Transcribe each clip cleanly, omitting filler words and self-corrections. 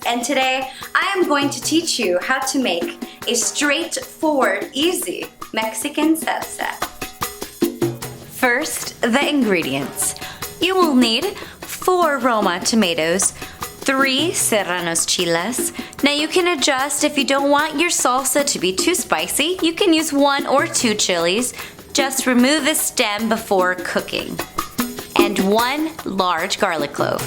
and today I am going to teach you how to make a straightforward, easy Mexican salsa. First, the ingredients. You will need 4 Roma tomatoes, 3 serranos chiles. Now you can adjust if you don't want your salsa to be too spicy. You can use 1 or 2 chilies. Just remove the stem before cooking. And 1 large garlic clove.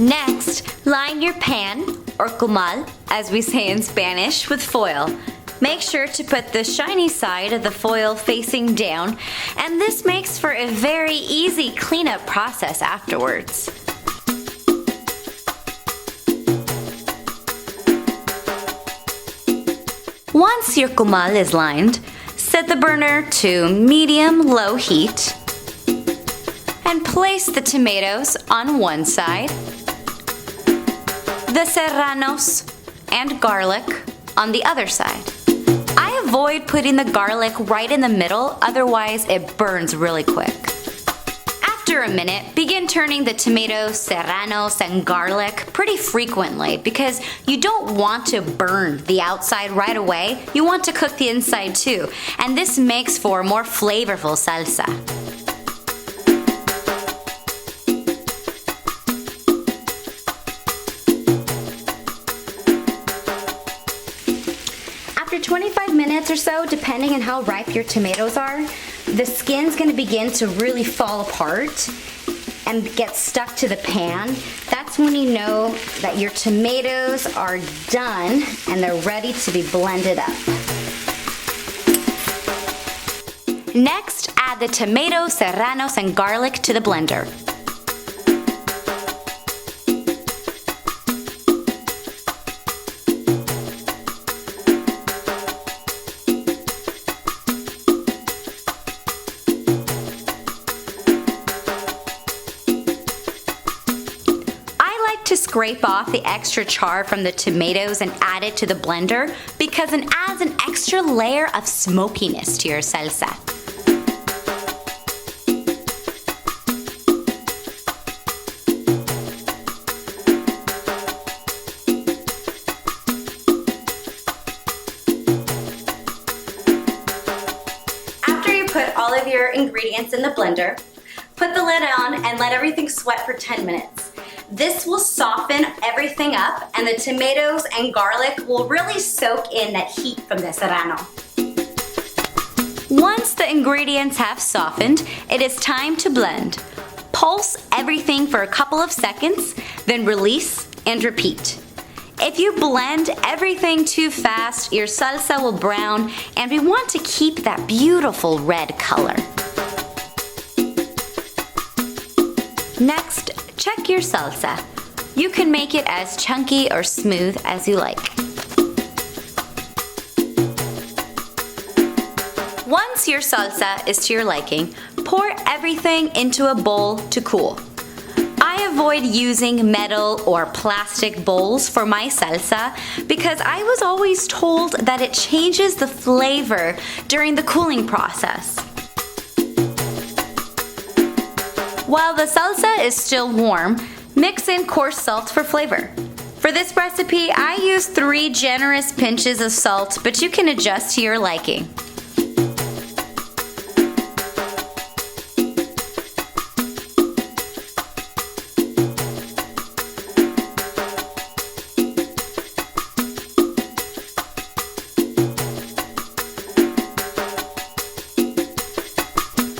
Next, line your pan, or comal, as we say in Spanish, with foil. Make sure to put the shiny side of the foil facing down, and this makes for a very easy cleanup process afterwards. Once your comal is lined, set the burner to medium-low heat and place the tomatoes on one side, the serranos and garlic on the other side. I avoid putting the garlic right in the middle, otherwise it burns really quick. After a minute, begin turning the tomatoes, serranos, and garlic pretty frequently because you don't want to burn the outside right away. You want to cook the inside too, and this makes for a more flavorful salsa. After 25 minutes or so, depending on how ripe your tomatoes are, the skin's gonna begin to really fall apart and get stuck to the pan. That's when you know that your tomatoes are done and they're ready to be blended up. Next, add the tomatoes, serranos, and garlic to the blender. To scrape off the extra char from the tomatoes and add it to the blender because it adds an extra layer of smokiness to your salsa. After you put all of your ingredients in the blender, put the lid on and let everything sweat for 10 minutes. This will soften everything up and the tomatoes and garlic will really soak in that heat from the serrano. Once the ingredients have softened, it is time to blend. Pulse everything for a couple of seconds, then release and repeat. If you blend everything too fast, your salsa will brown, and we want to keep that beautiful red color. Next, check your salsa. You can make it as chunky or smooth as you like. Once your salsa is to your liking, pour everything into a bowl to cool. I avoid using metal or plastic bowls for my salsa because I was always told that it changes the flavor during the cooling process. While the salsa is still warm, mix in coarse salt for flavor. For this recipe, I use 3 generous pinches of salt, but you can adjust to your liking.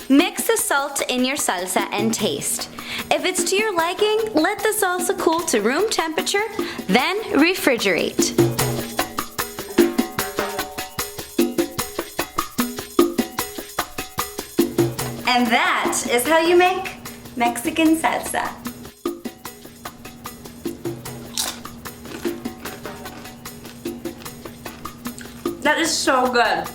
Mix the salt in your salsa and taste. If it's to your liking, let the salsa cool to room temperature, then refrigerate. And that is how you make Mexican salsa. That is so good.